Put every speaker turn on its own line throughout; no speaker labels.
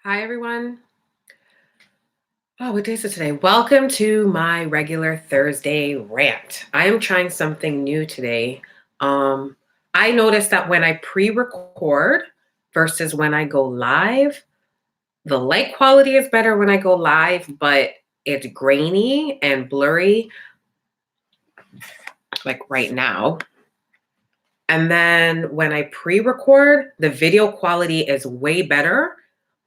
Hi, everyone. Oh, what day is it today? Welcome to my regular Thursday rant. I am trying something new today. I noticed that when I pre-record versus when I go live, the light quality is better when I go live, but it's grainy and blurry, like right now. And then when I pre-record, the video quality is way better,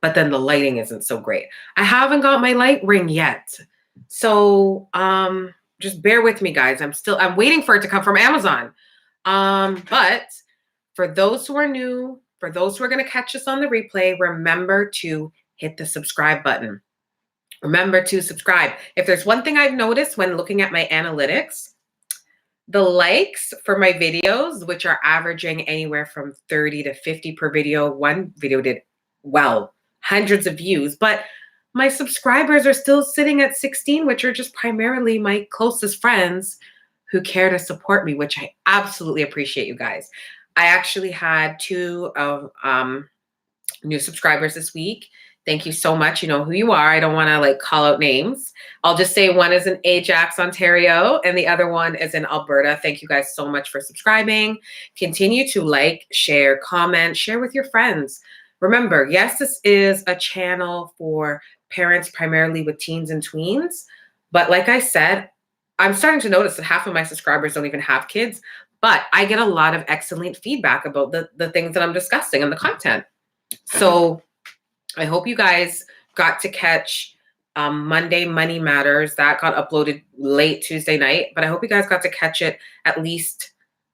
but then the lighting isn't so great. I haven't got my light ring yet. So just bear with me, guys. I'm waiting for it to come from Amazon. But for those who are new, for those who are going to catch us on the replay, remember to hit the subscribe button. Remember to subscribe. If there's one thing I've noticed when looking at my analytics, the likes for my videos, which are averaging anywhere from 30 to 50 per video. One video did well, hundreds of views, but my subscribers are still sitting at 16, which are just primarily my closest friends who care to support me, which I absolutely appreciate, you guys. I actually had two new subscribers this week. Thank you so much. You know who you are. I don't want to call out names. I'll just say one is in Ajax, Ontario, and the other one is in Alberta. Thank you guys so much for subscribing. Continue to like, share, comment, share with your friends. Remember, yes, this is a channel for parents primarily with teens and tweens. But like I said, I'm starting to notice that half of my subscribers don't even have kids, but I get a lot of excellent feedback about the things that I'm discussing and the content. So I hope you guys got to catch Monday Money Matters. That got uploaded late Tuesday night, but I hope you guys got to catch it at least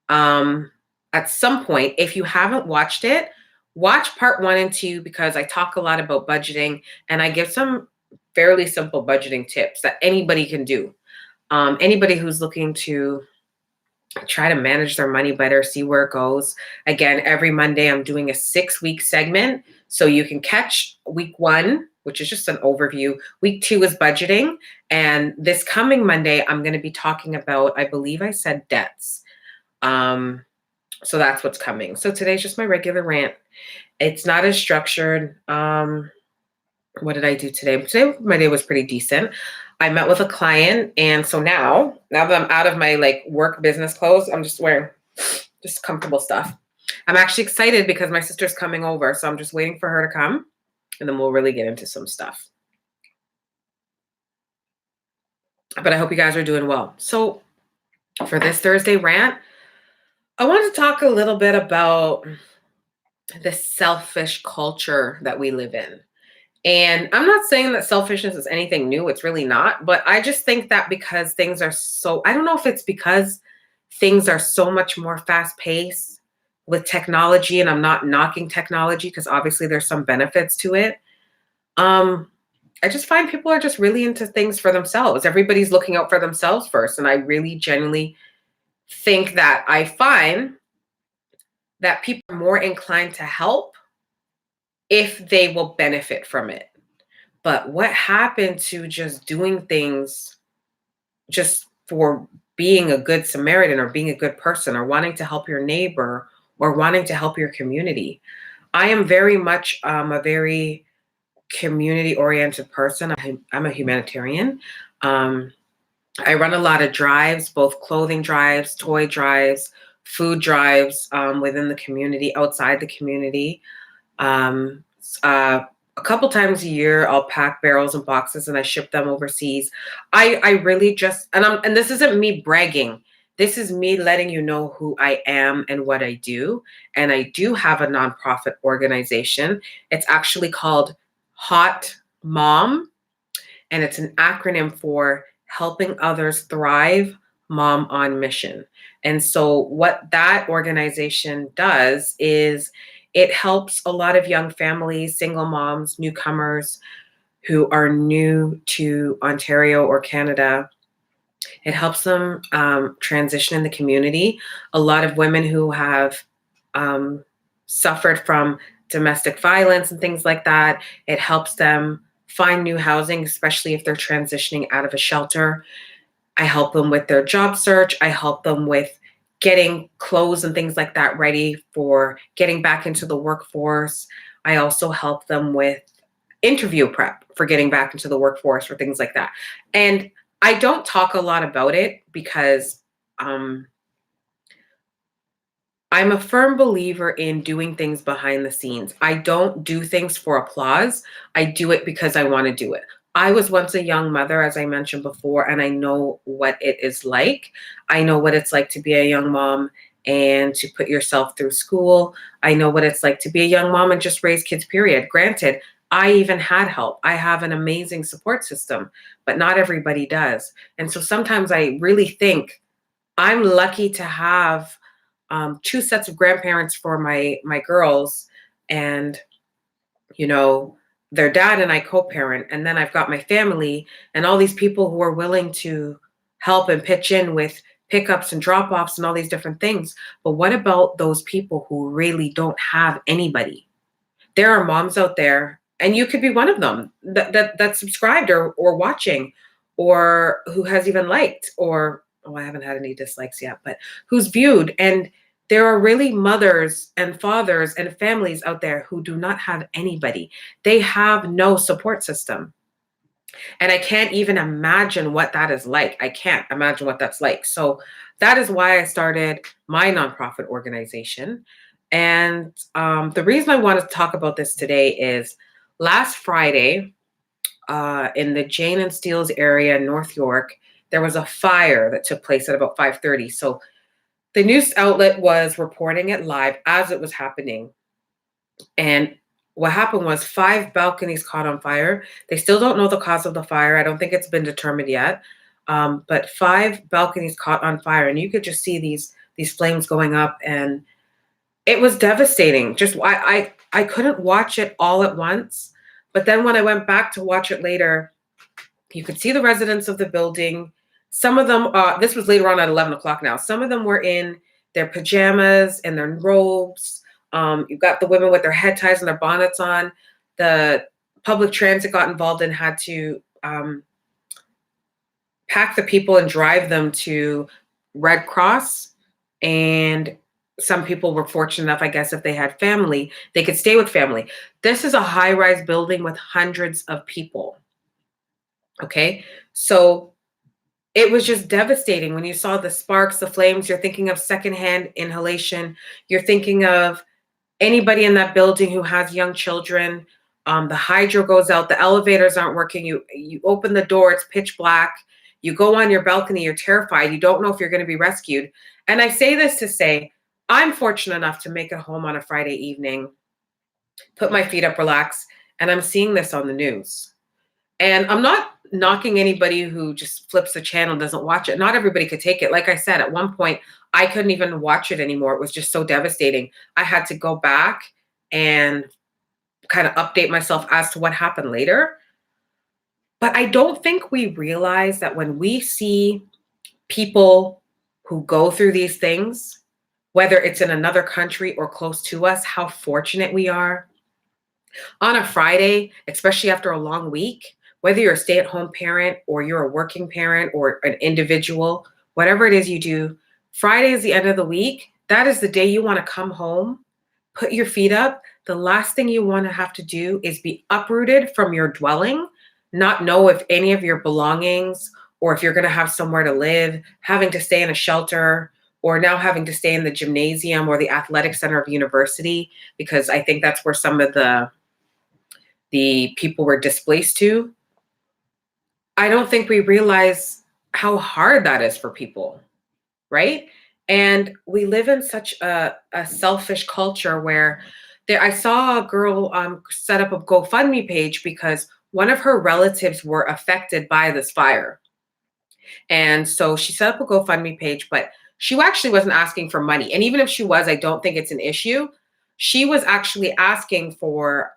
at some point. If you haven't watched it, watch part 1 and 2 because I talk a lot about budgeting and I give some fairly simple budgeting tips that anybody can do. Anybody who's looking to try to manage their money better, see where it goes. Again, every Monday I'm doing a 6-week segment. So you can catch week 1, which is just an overview. Week 2 is budgeting. And this coming Monday, I'm going to be talking about, I believe I said debts. So that's what's coming. So today's just my regular rant. It's not as structured. What did I do today? Today, my day was pretty decent. I met with a client. And so now that I'm out of my work business clothes, I'm just wearing just comfortable stuff. I'm actually excited because my sister's coming over. So I'm just waiting for her to come and then we'll really get into some stuff. But I hope you guys are doing well. So for this Thursday rant, I want to talk a little bit about the selfish culture that we live in. And I'm not saying that selfishness is anything new. It's really not. But I just think that because things are so, I don't know if it's because things are so much more fast paced with technology, and I'm not knocking technology because obviously there's some benefits to it. I just find people are just really into things for themselves. Everybody's looking out for themselves first. And I really genuinely think that I find that people are more inclined to help if they will benefit from it. But what happened to just doing things just for being a good Samaritan or being a good person or wanting to help your neighbor or wanting to help your community? I am very much a very community-oriented person. I'm a humanitarian. I run a lot of drives, both clothing drives, toy drives, food drives within the community, outside the community. A couple times a year, I'll pack barrels and boxes and I ship them overseas. I really just, and this isn't me bragging. This is me letting you know who I am and what I do. And I do have a nonprofit organization. It's actually called Hot Mom. And it's an acronym for Helping Others Thrive, Mom on Mission. And so what that organization does is it helps a lot of young families, single moms, newcomers who are new to Ontario or Canada. It helps them transition in the community. A lot of women who have suffered from domestic violence and things like that, it helps them find new housing, especially if they're transitioning out of a shelter. I help them with their job search. I help them with getting clothes and things like that ready for getting back into the workforce. I also help them with interview prep for getting back into the workforce or things like that. And I don't talk a lot about it because I'm a firm believer in doing things behind the scenes. I don't do things for applause. I do it because I want to do it. I was once a young mother, as I mentioned before, and I know what it is like. I know what it's like to be a young mom and to put yourself through school. I know what it's like to be a young mom and just raise kids, period. Granted, I even had help. I have an amazing support system, but not everybody does. And so sometimes I really think I'm lucky to have two sets of grandparents for my girls, and you know their dad and I co-parent, and then I've got my family and all these people who are willing to help and pitch in with pickups and drop-offs and all these different things. But what about those people who really don't have anybody? There are moms out there, and you could be one of them that subscribed or watching, or who has even liked, or oh, I haven't had any dislikes yet, but who's viewed. And there are really mothers and fathers and families out there who do not have anybody. They have no support system. And I can't even imagine what that is like. I can't imagine what that's like. So that is why I started my nonprofit organization. And the reason I want to talk about this today is last Friday in the Jane and Steeles area in North York, there was a fire that took place at about 5:30. So the news outlet was reporting it live as it was happening. And what happened was 5 balconies caught on fire. They still don't know the cause of the fire. I don't think it's been determined yet. But 5 balconies caught on fire, and you could just see these flames going up, and it was devastating. Just I couldn't watch it all at once, but then when I went back to watch it later, you could see the residents of the building. Some of them, this was later on at 11 o'clock now. Some of them were in their pajamas and their robes. You've got the women with their head ties and their bonnets on. The public transit got involved and had to pack the people and drive them to Red Cross. And some people were fortunate enough, I guess, if they had family, they could stay with family. This is a high-rise building with hundreds of people. Okay, so it was just devastating when you saw the sparks, the flames. You're thinking of secondhand inhalation. You're thinking of anybody in that building who has young children. The hydro goes out, the elevators aren't working. You open the door, it's pitch black. You go on your balcony, you're terrified. You don't know if you're going to be rescued. And I say this to say, I'm fortunate enough to make it home on a Friday evening, put my feet up, relax, and I'm seeing this on the news. And I'm not knocking anybody who just flips the channel and doesn't watch it. Not everybody could take it. Like I said, at one point, I couldn't even watch it anymore. It was just so devastating. I had to go back and kind of update myself as to what happened later. But I don't think we realize that when we see people who go through these things, whether it's in another country or close to us, how fortunate we are. On a Friday, especially after a long week, whether you're a stay-at-home parent or you're a working parent or an individual, whatever it is you do, Friday is the end of the week. That is the day you want to come home, put your feet up. The last thing you want to have to do is be uprooted from your dwelling, not know if any of your belongings or if you're going to have somewhere to live, having to stay in a shelter, or now having to stay in the gymnasium or the athletic center of university, because I think that's where some of the people were displaced to. I don't think we realize how hard that is for people, right? And we live in such a selfish culture where I saw a girl set up a GoFundMe page because one of her relatives were affected by this fire. And so she set up a GoFundMe page, but she actually wasn't asking for money. And even if she was, I don't think it's an issue. She was actually asking for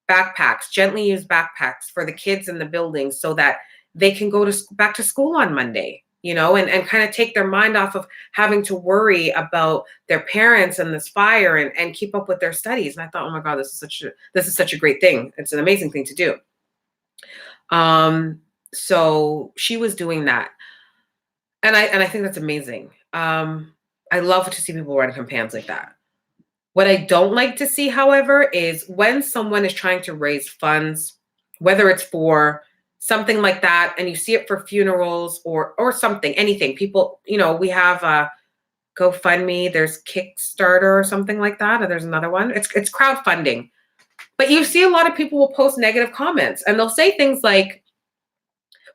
backpacks, gently used backpacks for the kids in the building so that they can go back to school on Monday, and kind of take their mind off of having to worry about their parents and this fire and keep up with their studies. And I thought, oh my God, this is such a great thing. It's an amazing thing to do. So she was doing that. And I think that's amazing. I love to see people run campaigns like that. What I don't like to see, however, is when someone is trying to raise funds whether it's for something like that, and you see it for funerals or something, anything. People, we have GoFundMe, there's Kickstarter or something like that, or there's another one. It's crowdfunding. But you see a lot of people will post negative comments, and they'll say things like,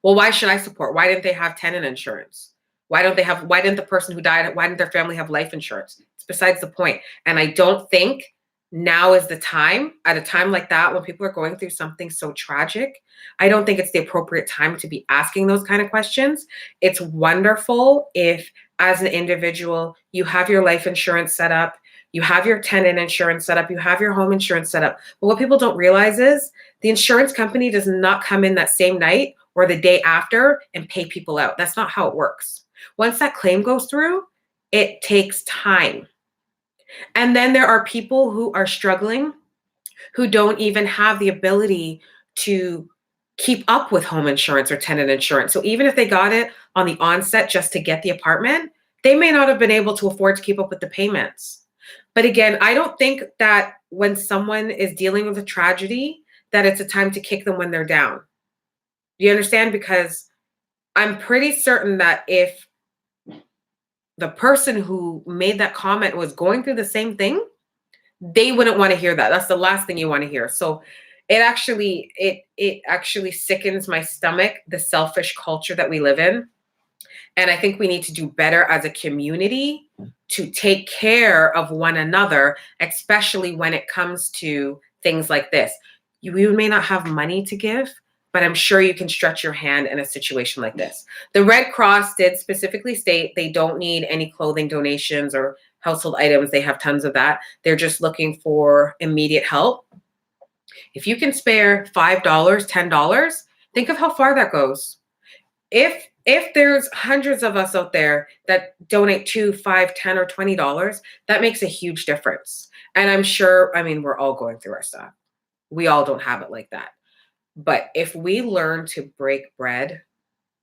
well, why should I support? Why didn't they have tenant insurance? Why didn't the person who died, why didn't their family have life insurance? It's besides the point. And I don't think now is the time, at a time like that, when people are going through something so tragic, I don't think it's the appropriate time to be asking those kind of questions. It's wonderful if, as an individual, you have your life insurance set up, you have your tenant insurance set up, you have your home insurance set up. But what people don't realize is the insurance company does not come in that same night or the day after and pay people out. That's not how it works. Once that claim goes through, it takes time. And then there are people who are struggling, who don't even have the ability to keep up with home insurance or tenant insurance. So even if they got it on the onset just to get the apartment, they may not have been able to afford to keep up with the payments. But again, I don't think that when someone is dealing with a tragedy, that it's a time to kick them when they're down. Do you understand? Because I'm pretty certain that if the person who made that comment was going through the same thing, they wouldn't want to hear that. That's the last thing you want to hear. So it actually sickens my stomach, the selfish culture that we live in. And I think we need to do better as a community to take care of one another, especially when it comes to things like this. You may not have money to give, but I'm sure you can stretch your hand in a situation like this. The Red Cross did specifically state they don't need any clothing donations or household items. They have tons of that. They're just looking for immediate help. If you can spare $5, $10, think of how far that goes. If there's hundreds of us out there that donate $2, $5, $10, or $20, that makes a huge difference. And I'm sure, we're all going through our stuff. We all don't have it like that. But if we learn to break bread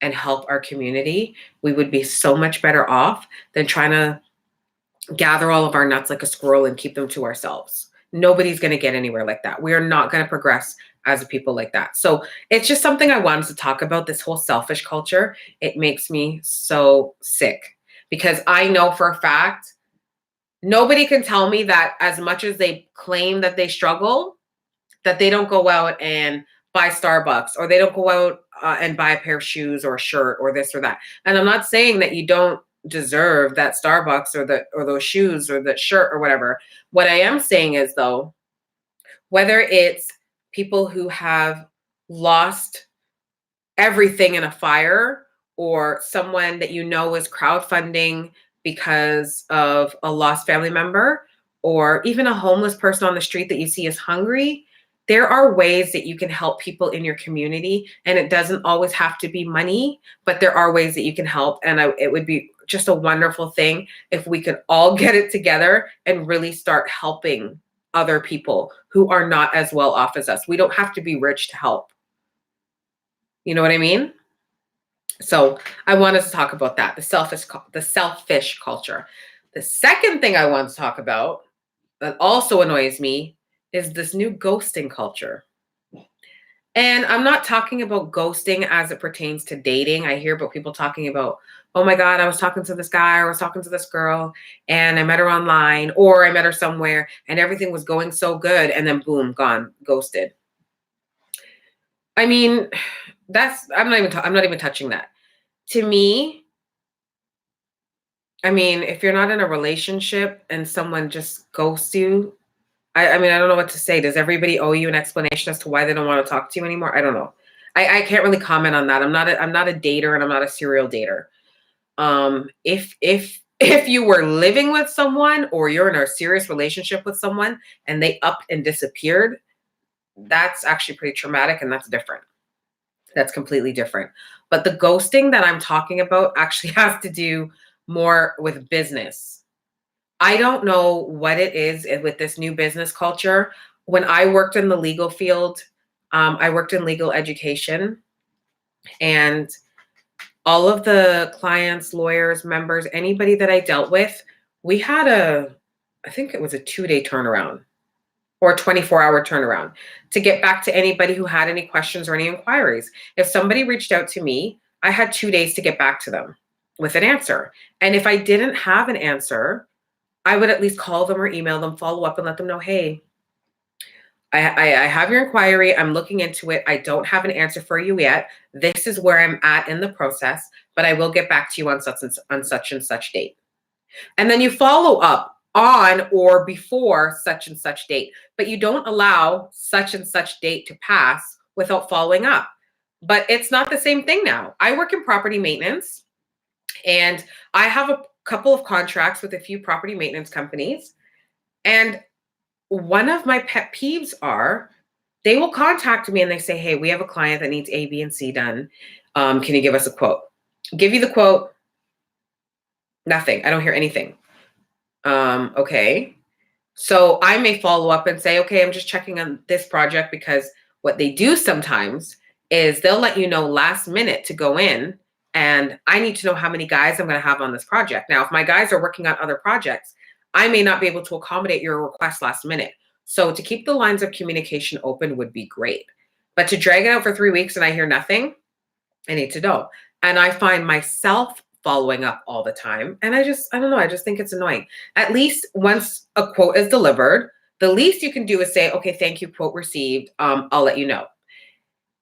and help our community, we would be so much better off than trying to gather all of our nuts like a squirrel and keep them to ourselves. Nobody's going to get anywhere like that. We are not going to progress as a people like that. So it's just something I wanted to talk about, this whole selfish culture. It makes me so sick because I know for a fact, nobody can tell me that as much as they claim that they struggle, that they don't go out and buy Starbucks, or they don't go out and buy a pair of shoes or a shirt or this or that. And I'm not saying that you don't deserve that Starbucks or those shoes or that shirt or whatever. What I am saying is, though, whether it's people who have lost everything in a fire, or someone that is crowdfunding because of a lost family member, or even a homeless person on the street that you see is hungry, there are ways that you can help people in your community. And it doesn't always have to be money, but there are ways that you can help. And it would be just a wonderful thing if we could all get it together and really start helping other people who are not as well off as us. We don't have to be rich to help. You know what I mean? So I wanted to talk about that, the selfish culture. The second thing I want to talk about that also annoys me is this new ghosting culture. And I'm not talking about ghosting as it pertains to dating. I hear about people talking about, oh my God, I was talking to this guy, or I was talking to this girl, and I met her online, or I met her somewhere and everything was going so good, and then boom, gone, ghosted. I'm not even touching that. To me, if you're not in a relationship and someone just ghosts you, I don't know what to say. Does everybody owe you an explanation as to why they don't want to talk to you anymore? I don't know. I can't really comment on that. I'm not a dater, and I'm not a serial dater. If you were living with someone, or you're in a serious relationship with someone and they up and disappeared, that's actually pretty traumatic, and that's different. That's completely different. But the ghosting that I'm talking about actually has to do more with business. I don't know what it is with this new business culture. When I worked in the legal field, I worked in legal education, and all of the clients, lawyers, members, anybody that I dealt with, we had I think it was a 2-day turnaround. or 24-hour turnaround to get back to anybody who had any questions or any inquiries. If somebody reached out to me, I had 2 days to get back to them with an answer. And if I didn't have an answer, I would at least call them or email them, follow up and let them know, hey, I have your inquiry. I'm looking into it. I don't have an answer for you yet. This is where I'm at in the process, but I will get back to you on such and such date. And then you follow up on or before such and such date, but you don't allow such and such date to pass without following up. But it's not the same thing now. I work in property maintenance, and I have a couple of contracts with a few property maintenance companies. And one of my pet peeves are they will contact me and they say, hey, we have a client that needs A, B, and C done. Can you give us a quote? Give you the quote. Nothing. I don't hear anything. Okay. So I may follow up and say, okay, I'm just checking on this project, because what they do sometimes is they'll let you know last minute to go in, and I need to know how many guys I'm going to have on this project. Now, if my guys are working on other projects, I may not be able to accommodate your request last minute. So to keep the lines of communication open would be great. But to drag it out for 3 weeks and I hear nothing, I need to know. And I find myself following up all the time. And I don't know, I just think it's annoying. At least once a quote is delivered, the least you can do is say, okay, thank you, quote received. I'll let you know.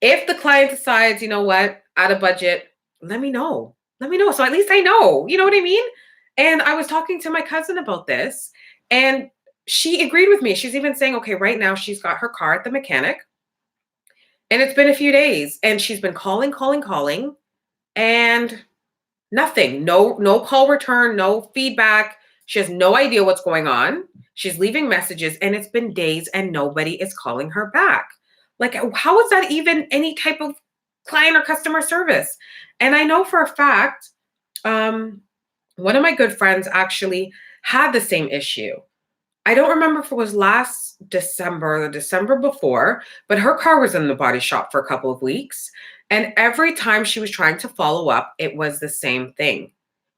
If the client decides, you know what, out of budget, let me know. Let me know. So at least I know, you know what I mean? And I was talking to my cousin about this, and she agreed with me. She's even saying, okay, right now she's got her car at the mechanic, and it's been a few days, and she's been calling, and nothing. No call return, no feedback. She has no idea what's going on. She's leaving messages, and it's been days and nobody is calling her back. Like, how is that even any type of client or customer service? And I know for a fact, one of my good friends actually had the same issue. I don't remember if it was last December or the December before, but her car was in the body shop for a couple of weeks. And every time she was trying to follow up, it was the same thing.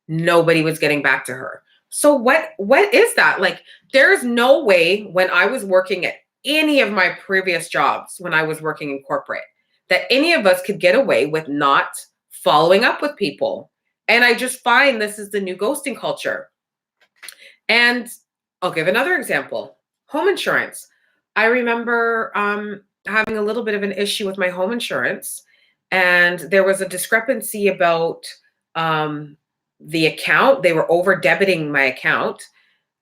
Nobody was getting back to her. So what is that? Like, there's no way when I was working at any of my previous jobs, when I was working in corporate, that any of us could get away with not following up with people. And I just find this is the new ghosting culture. And I'll give another example. Home insurance. I remember having a little bit of an issue with my home insurance, and there was a discrepancy about the account. They were over debiting my account.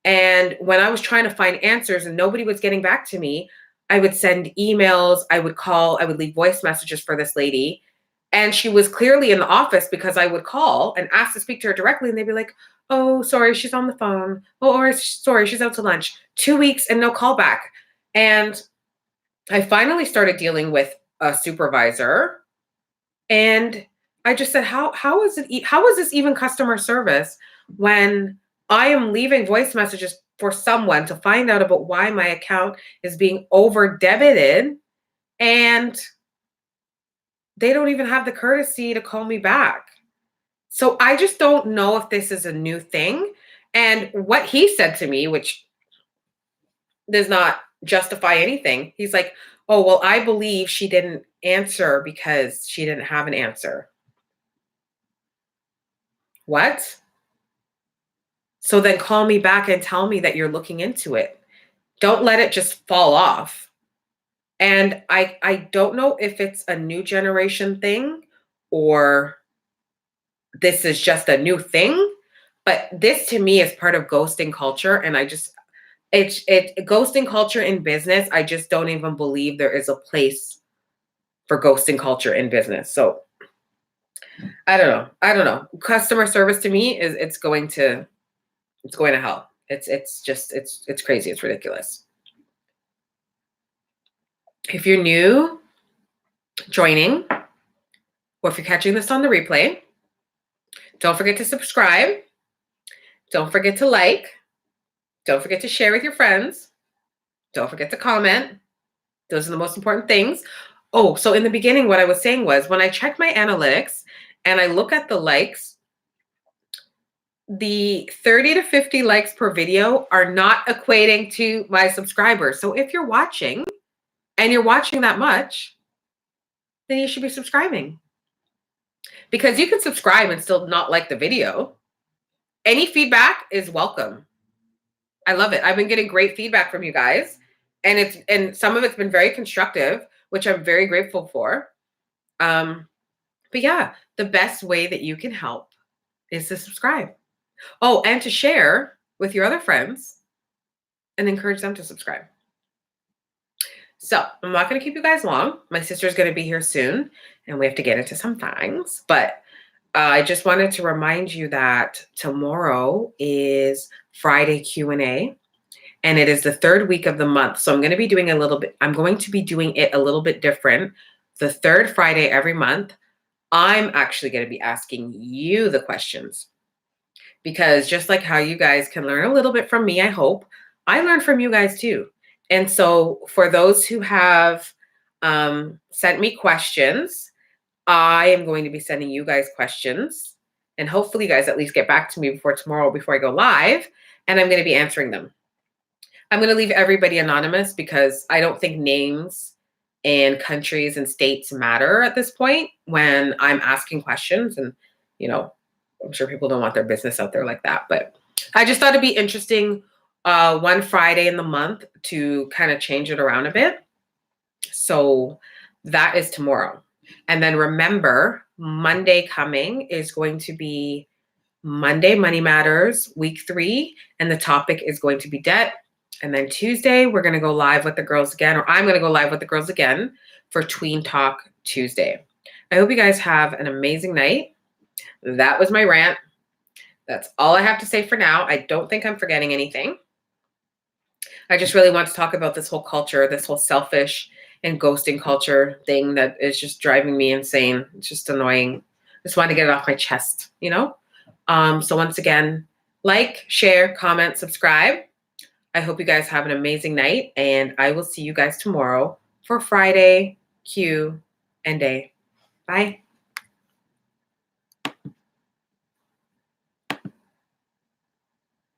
And when I was trying to find answers and nobody was getting back to me, I would send emails, I would call, I would leave voice messages for this lady. And she was clearly in the office, because I would call and ask to speak to her directly. And they'd be like, oh, sorry, she's on the phone. Oh, or sorry, she's out to lunch. 2 weeks and no call back. And I finally started dealing with a supervisor. And I just said, how is this even customer service when I am leaving voice messages for someone to find out about why my account is being over debited, and they don't even have the courtesy to call me back. So I just don't know if this is a new thing. And what he said to me, which does not justify anything, he's like, oh, well, I believe she didn't answer because she didn't have an answer. What? So then call me back and tell me that you're looking into it. Don't let it just fall off. And I don't know if it's a new generation thing or this is just a new thing, but this to me is part of ghosting culture. And it's ghosting culture in business. I just don't even believe there is a place for ghosting culture in business. So I don't know. Customer service to me is it's going to hell. It's crazy. It's ridiculous. If you're new joining, or if you're catching this on the replay, don't forget to subscribe. Don't forget to like. Don't forget to share with your friends. Don't forget to comment. Those are the most important things. Oh, so in the beginning, what I was saying was when I check my analytics and I look at the likes, the 30 to 50 likes per video are not equating to my subscribers. So if you're watching and you're watching that much, then you should be subscribing. Because you can subscribe and still not like the video. Any feedback is welcome. I love it. I've been getting great feedback from you guys. And some of it's been very constructive, which I'm very grateful for. But yeah, the best way that you can help is to subscribe. Oh, and to share with your other friends and encourage them to subscribe. So I'm not going to keep you guys long. My sister's going to be here soon, and we have to get into some things. But I just wanted to remind you that tomorrow is Friday Q&A, and it is the third week of the month. So I'm going to be doing it a little bit different. The third Friday every month, I'm actually going to be asking you the questions. Because just like how you guys can learn a little bit from me, I hope, I learn from you guys too. And so for those who have sent me questions, I am going to be sending you guys questions. And hopefully you guys at least get back to me before tomorrow, before I go live. And I'm going to be answering them. I'm going to leave everybody anonymous because I don't think names and countries and states matter at this point when I'm asking questions. And, you know, I'm sure people don't want their business out there like that. But I just thought it'd be interesting one Friday in the month to kind of change it around a bit. So that is tomorrow. And then remember, Monday coming is going to be Monday Money Matters, week 3. And the topic is going to be debt. And then Tuesday, we're going to go live with the girls again, or I'm going to go live with the girls again for Tween Talk Tuesday. I hope you guys have an amazing night. That was my rant. That's all I have to say for now. I don't think I'm forgetting anything. I just really want to talk about this whole culture, this whole selfish and ghosting culture thing that is just driving me insane. It's just annoying. Just want to get it off my chest, you know? So once again, like, share, comment, subscribe. I hope you guys have an amazing night, and I will see you guys tomorrow for Friday Q&A. Bye.